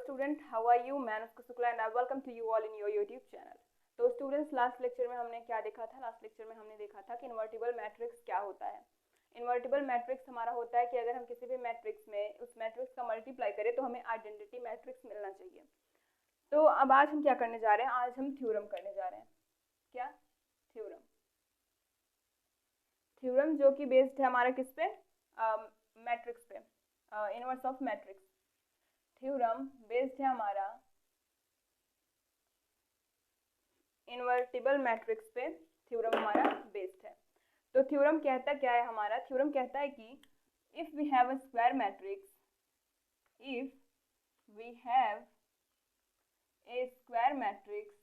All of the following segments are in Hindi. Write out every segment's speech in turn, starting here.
student, how are you? मैं Anushka Shukla and I welcome to you all in your YouTube channel. तो स्टूडेंट्स, लास्ट लेक्चर में हमने क्या देखा था? लास्ट लेक्चर में हमने देखा था कि इन्वर्टिबल मैट्रिक्स क्या होता है। इन्वर्टिबल मैट्रिक्स हमारा होता है कि अगर हम किसी भी मैट्रिक्स में उस मैट्रिक्स का मल्टीप्लाई करें तो हमें आइडेंटिटी मैट्रिक्स मिलना चाहिए। तो अब आज हम क्या करने जा रहे हैं? आज हम थ्योरम करने जा रहे हैं। क्या? थ्योरम। थ्योरम जो कि बेस्ड है हमारा किस पे? मैट्रिक्स पे, inverse of matrix. Theorem based है हमारा इन्वर्टिबल मैट्रिक्स पे। थ्योरम हमारा बेस्ड है। तो थ्योरम कहता क्या है हमारा? थ्योरम कहता है कि if we have a square matrix, if we have a square matrix,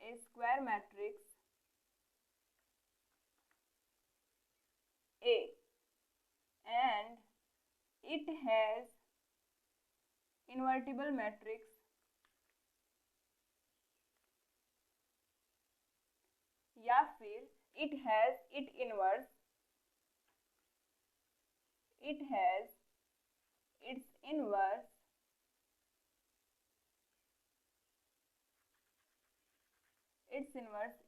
a square matrix A and it has invertible matrix या फिर it has its inverse, it has its inverse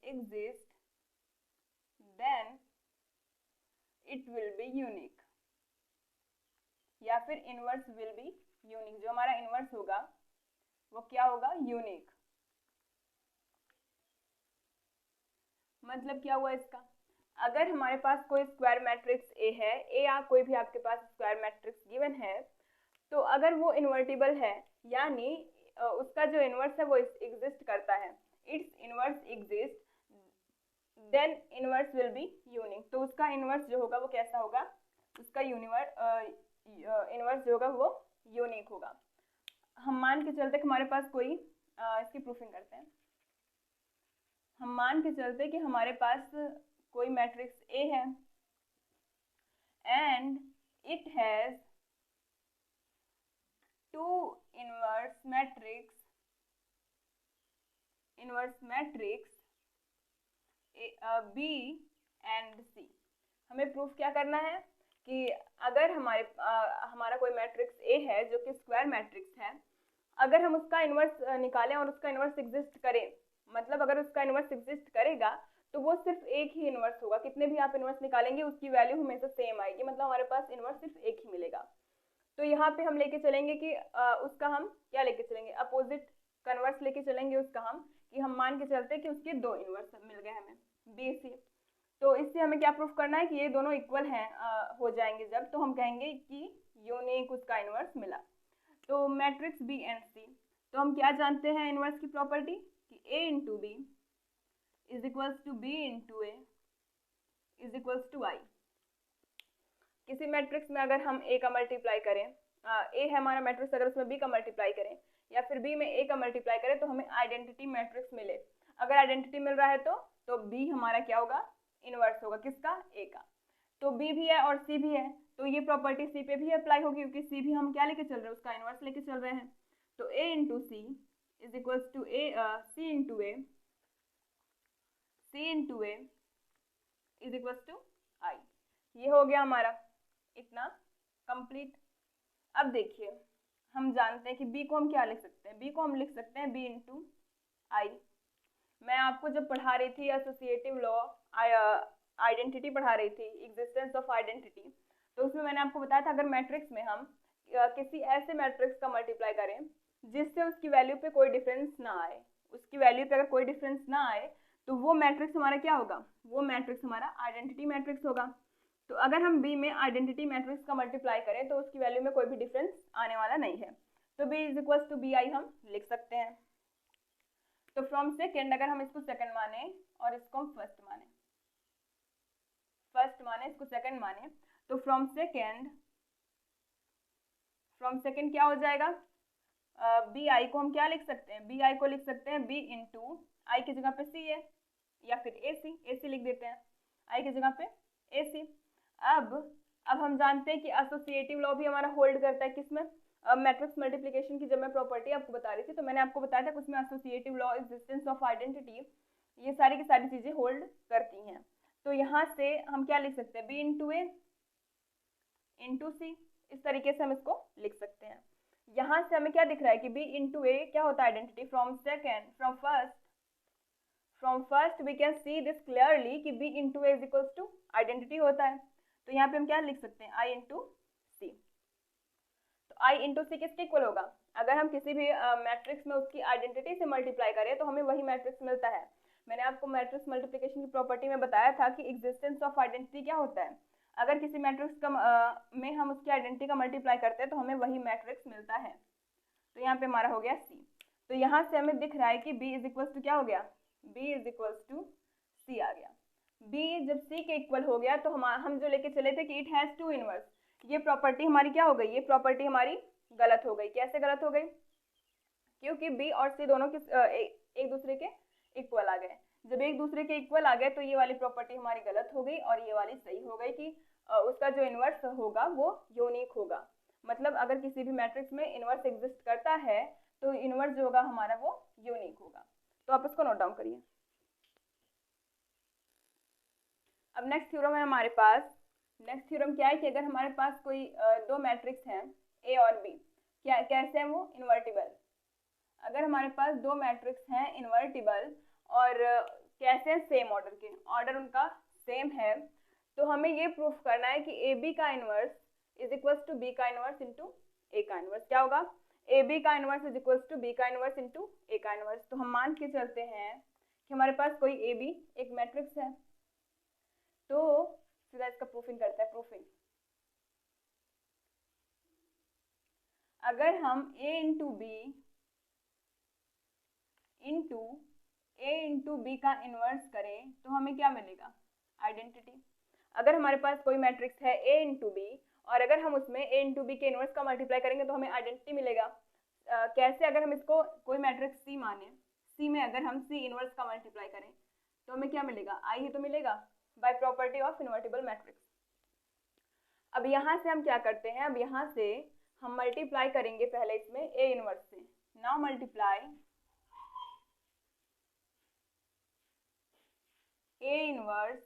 exists, then it will be unique। या फिर इनवर्स विल बी यूनिक। जो हमारा इनवर्स होगा वो क्या होगा? यूनिक। मतलब क्या हुआ इसका? अगर हमारे पास कोई स्क्वायर मैट्रिक्स ए है, ए या कोई भी आपके पास स्क्वायर मैट्रिक्स गिवन है, तो अगर वो इन्वर्टिबल है यानी उसका जो इनवर्स है वो एग्जिस्ट करता है, it's inverse exist, then inverse will be unique. तो उसका इनवर्स जो होगा वो कैसा होगा? उसका इनवर्स जो होगा वो यूनिक होगा। हम मान के चलते कि हमारे पास कोई इसकी प्रूफिंग करते हैं। हम मान के चलते कि हमारे पास कोई मैट्रिक्स ए है and it has two inverse matrix B and C. हमें प्रूफ क्या करना है कि अगर हमारा कोई मैट्रिक्स ए है जो कि स्क्वायर मैट्रिक्स है, अगर हम उसका इनवर्स निकालें और उसका इनवर्स एग्जिस्ट करे, मतलब अगर उसका इनवर्स एग्जिस्ट करेगा तो वो सिर्फ एक ही इनवर्स होगा। कितने भी आप इनवर्स निकालेंगे उसकी वैल्यू हमेशा सेम आएगी, मतलब हमारे पास इनवर्स सिर्फ एक ही मिलेगा। तो यहाँ पे हम लेके चलेंगे कि उसका हम क्या लेके चलेंगे? अपोजिट कन्वर्स लेके चलेंगे उसका हम, कि हम मान के चलते कि उसके दो इनवर्स मिल गए हमें बी सी। तो इससे हमें क्या प्रूफ करना है कि ये दोनों इक्वल हैं हो जाएंगे जब, तो हम कहेंगे कि यूनिक उसका इनवर्स मिला। तो मैट्रिक्स बी एंड सी, तो हम क्या जानते हैं इनवर्स की प्रॉपर्टी कि a into B is equals to B into A is equals to I. किसी मैट्रिक्स में अगर हम a का मल्टीप्लाई करें, a है हमारा मैट्रिक्स, अगर उसमें b का मल्टीप्लाई करें या फिर b में a का मल्टीप्लाई करें तो हमें आइडेंटिटी मैट्रिक्स मिले। अगर आइडेंटिटी मिल रहा है तो b हमारा क्या होगा? इनवर्स होगा। किसका? a का। तो b भी है और c भी है, तो ये प्रॉपर्टी c पे भी अप्लाई होगी क्योंकि c भी हम क्या लेके चल रहे हैं? उसका इनवर्स लेके चल रहे हैं। तो a into C is equals to c into A is equals to I. ये हो गया हमारा इतना कंप्लीट। अब देखिए, हम जानते हैं कि b को हम क्या लिख सकते हैं? b को हम लिख सकते हैं b इंटू आई। मैं आपको जब पढ़ा रही थी एसोसिएटिव लॉ, आइडेंटिटी पढ़ा रही थी, एग्जिस्टेंस ऑफ आइडेंटिटी, तो उसमें मैंने आपको बताया था अगर मैट्रिक्स में हम किसी ऐसे मैट्रिक्स का मल्टीप्लाई करें जिससे उसकी वैल्यू पे कोई डिफरेंस ना आए, उसकी वैल्यू पे अगर कोई डिफरेंस ना आए तो वो मैट्रिक्स हमारा क्या होगा? वो मैट्रिक्स हमारा आइडेंटिटी मैट्रिक्स होगा। तो अगर हम बी में आइडेंटिटी मैट्रिक्स का मल्टीप्लाई करें तो उसकी वैल्यू में कोई भी डिफरेंस आने वाला नहीं है, तो B is equals to B I हम लिख सकते हैं। तो फ्रॉम सेकेंड, अगर हम इसको सेकंड माने और इसको हम फर्स्ट माने इसको सेकंड माने, तो फ्रॉम सेकंड क्या हो जाएगा? बी आई को हम क्या लिख सकते हैं? बी आई को लिख सकते हैं बी इंटू आई की जगह पे सी है या फिर ए सी लिख देते हैं, आई की जगह पे ए सी। अब हम जानते हैं कि एसोसिएटिव लॉ भी हमारा होल्ड करता है किसमें? मैट्रिक्स मल्टीप्लिकेशन की जब मैं प्रॉपर्टी आपको बता रही थी तो मैंने आपको बताया था कि उसमें associative law, existence of identity, ये सारी की सारी चीजें होल्ड करती हैं। तो यहाँ से हम क्या लिख सकते हैं? बी इंटू ए इंटू सी इस तरीके से हम इसको लिख सकते हैं। यहाँ से हमें क्या दिख रहा है कि b इंटू ए क्या होता है identity, from first we can see this clearly कि b into A is equals to identity होता है। तो यहाँ पे हम क्या लिख सकते हैं, i इंटू सी। तो i इंटू सी किसके इक्वल होगा, अगर हम किसी भी मैट्रिक्स में उसकी आइडेंटिटी से मल्टीप्लाई करें तो हमें वही मैट्रिक्स मिलता है। मैंने आपको मैट्रिक्स मल्टीप्लिकेशन की प्रॉपर्टी में बताया था कि एग्जिस्टेंस ऑफ आइडेंटिटी क्या होता है, अगर किसी मैट्रिक्स का में हम उसकी आइडेंटिटी का मल्टीप्लाई करते हैं तो हमें वही मैट्रिक्स मिलता है। तो यहाँ पे हमारा हो गया सी। तो यहाँ से हमें दिख रहा है कि b इज इक्वल्स टू क्या हो गया, b इज इक्वल्स टू सी आ गया। b जब c के इक्वल हो गया तो हम जो लेके चले थे कि इट हैज़ टू इनवर्स, ये प्रॉपर्टी हमारी क्या हो गई, ये प्रॉपर्टी हमारी गलत हो गई। कैसे गलत हो गई, क्योंकि b और c दोनों एक दूसरे के इक्वल आ गए। जब एक दूसरे के इक्वल आ गए तो ये वाली प्रॉपर्टी हमारी गलत हो गई और ये वाली सही हो गई कि उसका जो इन्वर्स होगा वो यूनिक होगा। मतलब अगर किसी भी मैट्रिक्स में इन्वर्स एग्जिस्ट करता है तो इन्वर्स जो होगा हमारा वो यूनिक होगा। तो आप इसको नोट डाउन करिए। अब नेक्स्ट थ्योरम है हमारे पास। नेक्स्ट थ्योरम क्या है कि अगर हमारे पास कोई दो मैट्रिक्स हैं ए और बी, क्या कैसे हैं वो, इन्वर्टिबल। अगर हमारे पास दो मैट्रिक्स हैं इन्वर्टिबल और कैसे हैं, सेम ऑर्डर के, ऑर्डर उनका सेम है, तो हमें ये प्रूफ करना है कि ए बी का inverse is equals to B का इन्वर्स इंटू ए का इन्वर्स। क्या होगा, ए बी का inverse is equals to B का इन्वर्स इंटू ए का इन्वर्स। तो हम मान के चलते हैं कि हमारे पास कोई ए बी एक मैट्रिक्स है, तो सीधा इसका प्रूफिंग करते हैं। प्रूफिंग, अगर हम ए इंटू बी इंटू ए इंटू बी का इन्वर्स करें तो हमें क्या मिलेगा, आइडेंटिटी। अगर हमारे पास कोई मैट्रिक्स है ए इंटू बी और अगर हम उसमें ए इंटू बी के इन्वर्स का मल्टीप्लाई करेंगे तो हमें आइडेंटिटी मिलेगा। कैसे, अगर हम इसको कोई मैट्रिक्स सी माने, सी में अगर हम सी इन्वर्स का मल्टीप्लाई करें तो हमें क्या मिलेगा, आई ही तो मिलेगा, by property of invertible matrix. अब यहाँ से हम क्या करते हैं, अब यहाँ से हम मल्टीप्लाई करेंगे पहले इसमें ए इन्वर्स से। Now multiply A inverse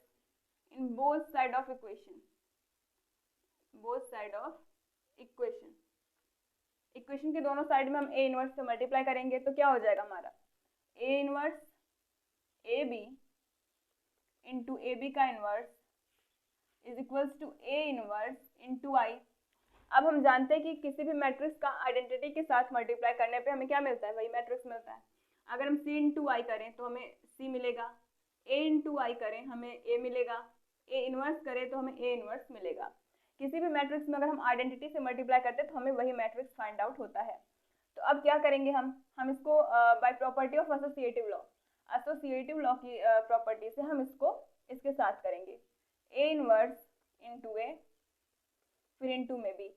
in both side of equation, both side of equation, equation के दोनों साइड में हम ए इनवर्स से मल्टीप्लाई करेंगे तो क्या हो जाएगा हमारा, A inverse A B into A B का inverse is equals to A inverse into I. अब हम जानते हैं कि किसी भी मैट्रिक्स का आइडेंटिटी के साथ मल्टीप्लाई करने पे हमें क्या मिलता है, वही मैट्रिक्स मिलता है। अगर हम सी इंटू आई करें तो हमें सी मिलेगा, ए इंटू आई करें हमें ए मिलेगा, ए इनवर्स करें तो हमें ए इनवर्स मिलेगा। किसी भी मैट्रिक्स में अगर हम आइडेंटिटी से मल्टीप्लाई करते हैं तो हमें वही मैट्रिक्स फाइंड आउट होता है। तो अब क्या करेंगे हम इसको by property of associative law की प्रॉपर्टी से हम इसको इसके साथ करेंगे, ए इनवर्स इंटू ए, फिर इंटू में बी,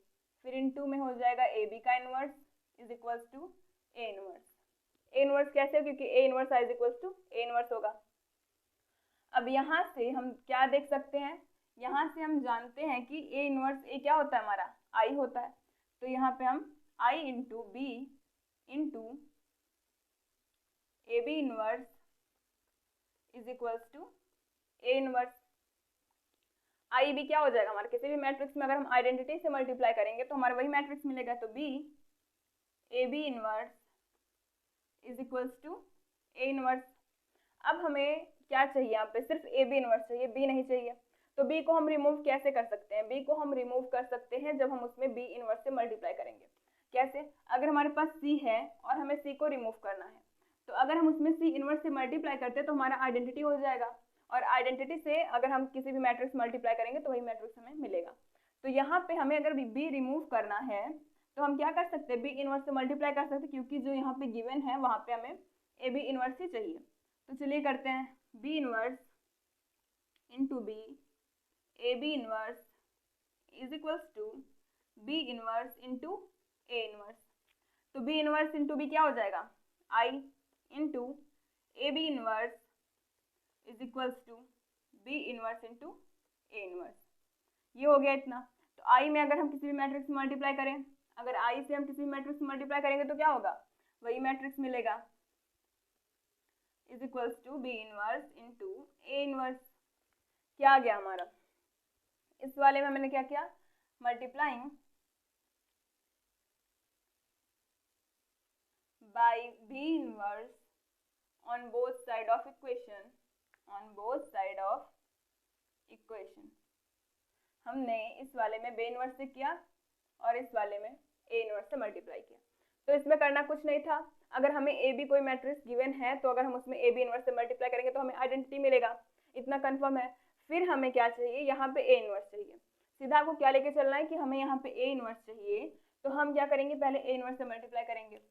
फिर इंटू में हो जाएगा ए बी का inverse is equals to A inverse. A inverse कैसे, क्योंकि A inverse I is equals to A inverse होगा। अब यहाँ से हम क्या देख सकते हैं, यहाँ से हम जानते हैं कि ए इनवर्स ए क्या होता है हमारा, आई होता है। तो यहाँ पे हम I into B into A B inverse is equals to A inverse. I B क्या हो जाएगा हमारा, किसी भी मैट्रिक्स में अगर हम आइडेंटिटी से मल्टीप्लाई करेंगे तो हमारा वही मैट्रिक्स मिलेगा। तो B A B inverse is equals to A inverse. अब हमें क्या चाहिए, यहाँ पे सिर्फ ए बी इनवर्स चाहिए, बी नहीं चाहिए। तो बी को हम रिमूव कैसे कर सकते हैं, बी को हम रिमूव कर सकते हैं जब हम उसमें बी इनवर्स से मल्टीप्लाई करेंगे। कैसे, अगर हमारे पास सी है और हमें सी को रिमूव करना है तो अगर हम उसमें सी इनवर्स से मल्टीप्लाई करते हैं तो हमारा आइडेंटिटी हो जाएगा, और आइडेंटिटी से अगर हम किसी भी मैट्रिक्स मल्टीप्लाई करेंगे तो वही मैट्रिक्स हमें मिलेगा। तो यहाँ पे हमें अगर बी रिमूव करना है तो हम क्या कर सकते हैं, बी इनवर्स से मल्टीप्लाई कर सकते हैं, क्योंकि जो यहाँ पे गिवन है वहाँ पे हमें ए बी इनवर्स ही चाहिए। तो चलिए करते हैं, B inverse into B A B inverse is equals to B inverse into A inverse. तो बी इनवर्स इंटू बी क्या हो जाएगा, I into A B inverse is equals to B inverse into A inverse. ये हो गया इतना। तो आई में अगर हम किसी भी मैट्रिक्स में मल्टीप्लाई करें, अगर आई से हम किसी भी मैट्रिक्स में मल्टीप्लाई करेंगे तो क्या होगा, वही मैट्रिक्स मिलेगा, is equals to B inverse into A inverse. क्या आ गया हमारा, इस वाले में मैंने क्या किया, multiplying by B inverse on both side of equation, on both side of equation। हमने इस वाले में B इनवर्स से किया और इस वाले में A इनवर्स से मल्टीप्लाई किया। तो इसमें करना कुछ नहीं था, अगर हमें ए बी कोई मैट्रिक्स गिवन है तो अगर हम उसमें ए बी इनवर्स से मल्टीप्लाई करेंगे तो हमें आइडेंटिटी मिलेगा, इतना कंफर्म है। फिर हमें क्या चाहिए, यहाँ पे ए इनवर्स चाहिए। सीधा आपको क्या लेके चलना है कि हमें यहाँ पे ए इनवर्स चाहिए, तो हम क्या करेंगे, पहले ए इनवर्स से मल्टीप्लाई करेंगे।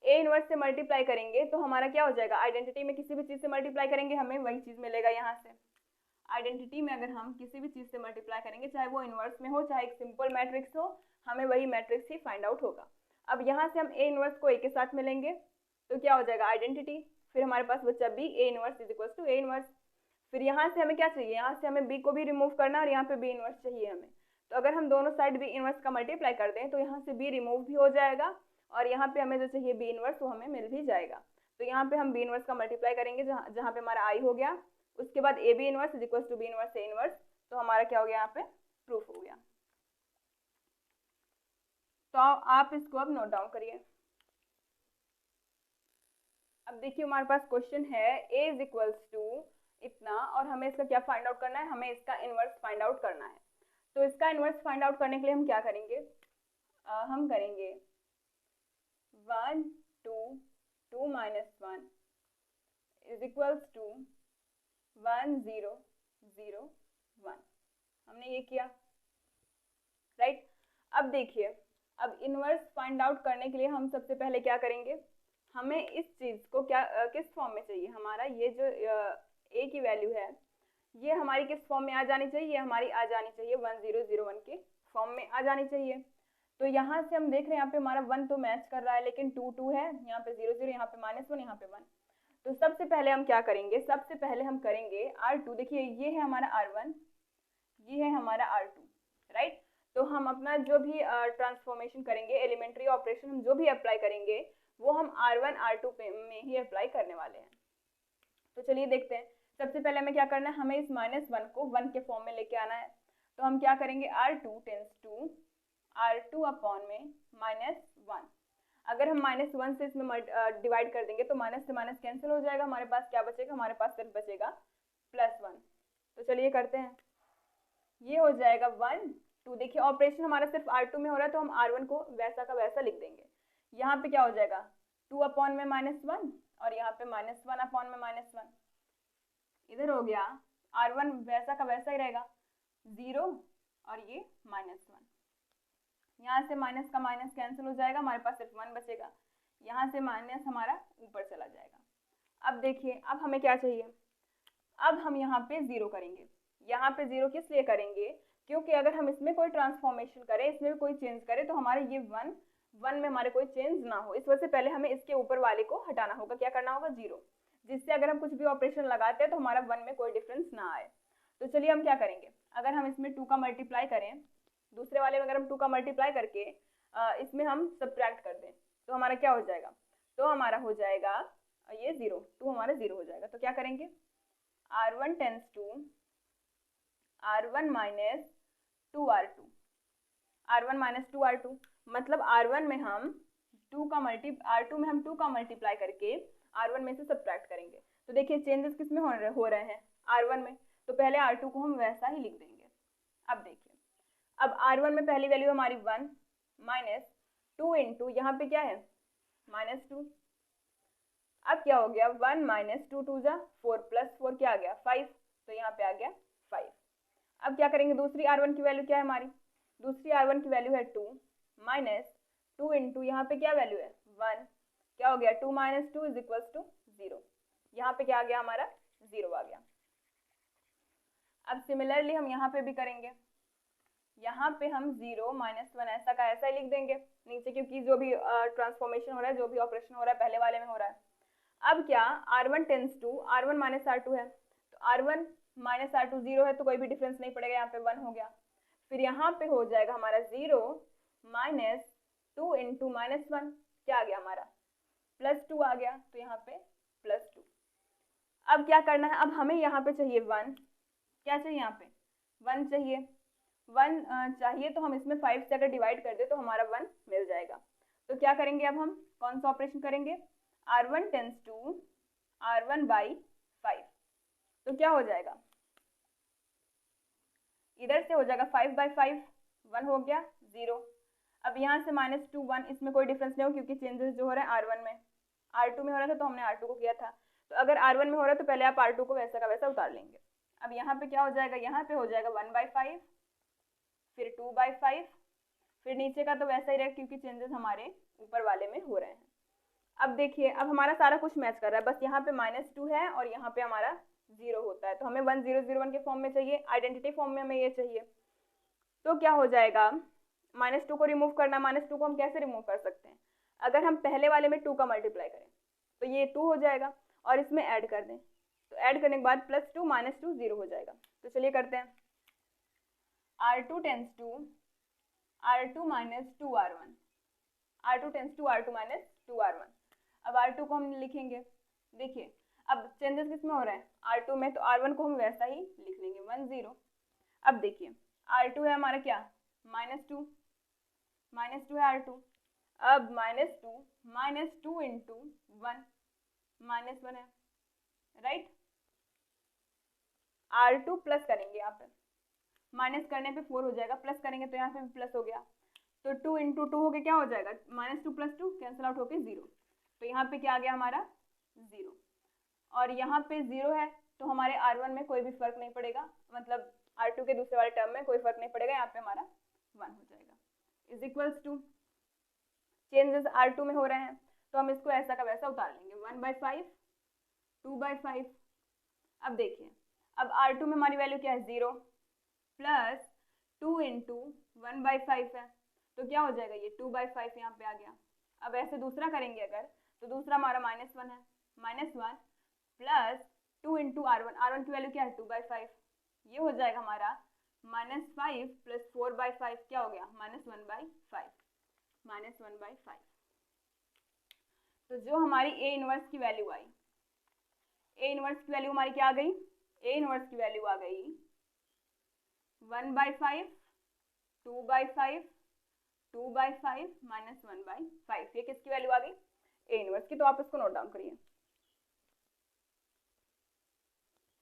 ए इनवर्स से मल्टीप्लाई करेंगे तो हमारा क्या हो जाएगा, आइडेंटिटी में किसी भी चीज़ से मल्टीप्लाई करेंगे हमें वही चीज़ मिलेगा। यहाँ से आइडेंटिटी में अगर हम किसी भी चीज़ से मल्टीप्लाई करेंगे, चाहे वो इनवर्स में हो चाहे एक सिंपल मैट्रिक्स हो, हमें वही मैट्रिक्स ही फाइंड आउट होगा। अब यहाँ से हम ए इनवर्स को ए के साथ मिलेंगे तो क्या हो जाएगा, आइडेंटिटी। फिर हमारे पास बचा B A inverse is equal to A inverse. फिर यहाँ से हमें क्या चाहिए, यहाँ से हमें बी को भी रिमूव करना और यहाँ पे बी इनवर्स चाहिए हमें। तो अगर हम दोनों साइड बी इनवर्स का मल्टीप्लाई कर दें तो यहाँ से बी रिमूव भी हो जाएगा और यहाँ पे हमें जो चाहिए बी इनवर्स वो हमें मिल भी जाएगा। तो यहाँ पे हम बी इनवर्स का मल्टीप्लाई करेंगे जहाँ पे हमारा आई हो गया, उसके बाद A B inverse is equal to B inverse A inverse. तो हमारा क्या हो गया, यहाँ पे प्रूफ हो गया। तो आप इसको अब नोट डाउन करिए। अब देखिए हमारे पास क्वेश्चन है a इज इक्वल्स टू इतना और हमें इसका क्या फाइंड आउट करना है, हमें इसका इनवर्स फाइंड आउट करना है। तो इसका इनवर्स फाइंड आउट करने के लिए हम क्या करेंगे, हम करेंगे 1 2 2 माइनस 1 इज इक्वल्स टू 1 0 0 1। हमने ये किया, राइट। अब देखिए, अब इनवर्स फाइंड आउट करने के लिए हम सबसे पहले क्या करेंगे, हमें इस चीज़ को क्या किस फॉर्म में चाहिए, हमारा ये जो a की वैल्यू है ये हमारी किस फॉर्म में आ जानी चाहिए, ये हमारी आ जानी चाहिए 1 0 0 1 के फॉर्म में आ जानी चाहिए। तो यहाँ से हम देख रहे हैं यहाँ पे हमारा 1 तो मैच कर रहा है लेकिन 2 2 है, यहाँ पे 0 0, यहाँ पे -1, यहाँ पे 1। तो सबसे पहले हम क्या करेंगे, सबसे पहले हम करेंगे R2। देखिए ये है हमारा R1, ये है हमारा R2, राइट। तो हम अपना जो भी ट्रांसफॉर्मेशन करेंगे, एलिमेंट्री ऑपरेशन हम जो भी अप्लाई करेंगे वो हम R1 R2 में ही अप्लाई करने वाले हैं। तो चलिए देखते हैं। सबसे पहले हमें क्या करना है, हमें इस -1 को 1 के फॉर्म में लेके आना है। तो हम क्या करेंगे, R2 tense to R2 upon में -1। अगर हम -1 से इसमें डिवाइड कर देंगे तो माइनस से माइनस कैंसिल हो जाएगा, हमारे पास क्या बचेगा, हमारे पास सिर्फ बचेगा +1। तो चलिए करते हैं, ये हो जाएगा 1 2। देखिए ऑपरेशन हमारा सिर्फ R2 में हो रहा है तो हम R1 को वैसा का वैसा लिख देंगे। यहाँ पे क्या हो जाएगा, 2 अपॉन में -1 और यहाँ पे -1 अपॉन में -1। इधर हो गया R1 वैसा का वैसा ही रहेगा 0 और ये -1। यहाँ से माइनस का माइनस कैंसिल हो जाएगा, हमारे पास सिर्फ 1 बचेगा। यहाँ से माइनस हमारा ऊपर चला जाएगा। अब देखिए अब हमें क्या चाहिए, अब हम यहाँ पे 0 करेंगे। यहाँ पे 0 किस लिए करेंगे, क्योंकि अगर हम इसमें कोई ट्रांसफॉर्मेशन करें, इसमें भी कोई चेंज करें तो हमारे ये 1 में हमारे कोई चेंज ना हो, इस वजह से पहले हमें इसके ऊपर वाले को हटाना होगा। क्या करना होगा, 0, जिससे अगर हम कुछ भी ऑपरेशन लगाते हैं तो हमारा 1 में कोई डिफरेंस ना आए। तो चलिए हम क्या करेंगे, अगर हम इसमें 2 का मल्टीप्लाई करें, दूसरे वाले में अगर हम 2 का मल्टीप्लाई करके इसमें हम सब्ट्रैक्ट कर दें तो हमारा क्या हो जाएगा, तो हमारा हो जाएगा ये 0, 2 हमारा 0 हो जाएगा। तो क्या करेंगे, R1 tense to R1 minus 2R2, R1 minus 2R2 मतलब R1 में हम R2 में हम 2 का मल्टीप्लाई करके R1 में से सब्ट्रैक्ट करेंगे। तो देखिए चेंजेस किस में हो रहे हैं, R1 में। तो पहले R2 को हम वैसा ही लिख देंगे। अब देखिए, अब R1 में पहली वैल्यू हमारी 1 माइनस 2 इंटू यहाँ पे क्या है -2। अब क्या हो गया, 1 माइनस 2 2 जा 4 प्लस 4 क्या आ गया 5, तो यहाँ पे आ गया 5। अब क्या करेंगे, दूसरी R1 की वैल्यू क्या है हमारी, दूसरी R1 की वैल्यू है 2 माइनस 2 इंटू यहाँ पे क्या वैल्यू है 1, क्या हो गया 2 माइनस 2 इज इक्वल्स टू 0। यहाँ पे क्या आ गया हमारा 0 आ गया। अब सिमिलरली हम यहाँ पे भी करेंगे, यहाँ पे हम 0 -1 ऐसा का ऐसा ही लिख देंगे नीचे, क्योंकि जो भी ट्रांसफॉर्मेशन हो रहा है, जो भी ऑपरेशन हो रहा है पहले वाले में हो रहा है। अब क्या, R1 tense to R1 minus R2 है, तो R1 माइनस R2 0 है तो कोई भी डिफरेंस नहीं पड़ेगा, यहाँ पे 1 हो गया। फिर यहाँ पे हो जाएगा हमारा 0 माइनस 2 इंटू -1 क्या आ गया हमारा +2 आ गया, तो यहाँ पे +2। अब क्या करना है, अब हमें यहाँ पे चाहिए 1, क्या चाहिए यहाँ पे 1 चाहिए, 1 चाहिए तो हम इसमें 5 से अगर डिवाइड कर दे तो हमारा 1 मिल जाएगा। तो तो क्या करेंगे, अब हम कौन सा ऑपरेशन करेंगे, R1 टेंस टू R1/5। तो क्या हो जाएगा, इधर से हो जाएगा 5/5, 1 हो गया 0। अब यहाँ से -2 1, इसमें कोई डिफरेंस नहीं हो क्योंकि चेंजेस जो हो रहा है R1 में, R2 में हो रहा था तो हमने R2 को किया था। तो अगर R1 में हो रहा है तो पहले आप R2 को वैसा का वैसा उतार लेंगे। अब यहाँ पे क्या हो जाएगा, यहाँ पे हो जाएगा 1/5, फिर 2/5, फिर नीचे का तो वैसा ही रहेगा क्योंकि चेंजेस हमारे ऊपर वाले में हो रहे हैं। अब देखिए, अब हमारा सारा कुछ मैच कर रहा है, बस यहाँ पे -2 है और यहाँ पे हमारा 0 होता है, तो हमें 1001 के फॉर्म में चाहिए, आइडेंटिटी फॉर्म में हमें ये चाहिए। तो क्या हो जाएगा, -2 को रिमूव करना, -2 को हम कैसे रिमूव कर सकते हैं, अगर हम पहले वाले में 2 का मल्टीप्लाई करें तो ये 2 हो जाएगा और इसमें ऐड कर दें, तो ऐड करने के बाद +2 -2 0 हो जाएगा। तो चलिए करते हैं, R2 tense to R2 - 2R1, R2 tense to R2 - 2R1। अब R2 को हम लिखेंगे, देखिए अब चेंजेस किस में हो रहा है, R2 में, तो R1 को हम वैसा ही लिख लेंगे 1 0। अब देखिए R2 है हमारा क्या, -2 है R2। अब -2 इंटू 1 -1 है, राइट। R2 प्लस करेंगे, यहाँ पे माइनस करने पे 4 हो जाएगा, प्लस करेंगे तो यहाँ पे भी प्लस हो गया, तो 2 इंटू 2 हो गया, क्या हो जाएगा, -2 + 2 कैंसिल आउट होके 0। तो यहाँ पे क्या आ गया हमारा 0, और यहाँ पे 0 है तो हमारे R1 में कोई भी फर्क नहीं पड़ेगा, मतलब R2 के दूसरे वाले टर्म में कोई फर्क नहीं पड़ेगा, यहाँ पे हमारा 1 हो जाएगा। Is equals to, changes R2 में हो रहे हैं तो हम इसको ऐसा का वैसा उतार लेंगे, 1/5 2/5। अब देखिए, अब R2 में हमारी वैल्यू क्या है 0 प्लस 2 इंटू 1/5 है, तो क्या हो जाएगा, ये 2/5 यहाँ पे आ गया। अब ऐसे दूसरा करेंगे अगर, तो दूसरा हमारा -1 है, -1 प्लस 2 इंटू R1 की वैल्यू क्या है 2/5, ये हो जाएगा हमारा -5 + 4/5, क्या हो गया -1/5। तो जो हमारी A इनवर्स की वैल्यू आई, A इनवर्स की वैल्यू हमारी क्या आ गई, A इनवर्स की वैल्यू आ गई 1/5 2/5 2/5 -1/5। ये किसकी वैल्यू आ गई, A इनवर्स की। तो आप इसको नोट डाउन करिए।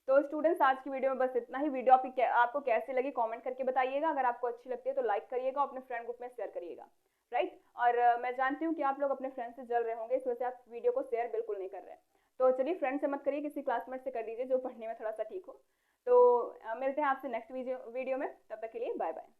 तो स्टूडेंट्स, आज की वीडियो में बस इतना ही। वीडियो आपको कैसी लगी कमेंट करके बताइएगा, अगर आपको अच्छी लगती है तो लाइक करिएगा, अपने फ्रेंड ग्रुप में शेयर करिएगा, राइट। और मैं जानती हूँ कि आप लोग अपने फ्रेंड से जल रहे होंगे, इस वजह से आप वीडियो को शेयर बिल्कुल नहीं कर रहे हैं। तो चलिए, फ्रेंड से मत करिए, किसी क्लासमेट से कर दीजिए जो पढ़ने में थोड़ा सा ठीक हो। तो मिलते हैं आपसे नेक्स्ट वीडियो में, तब तक के लिए बाय बाय।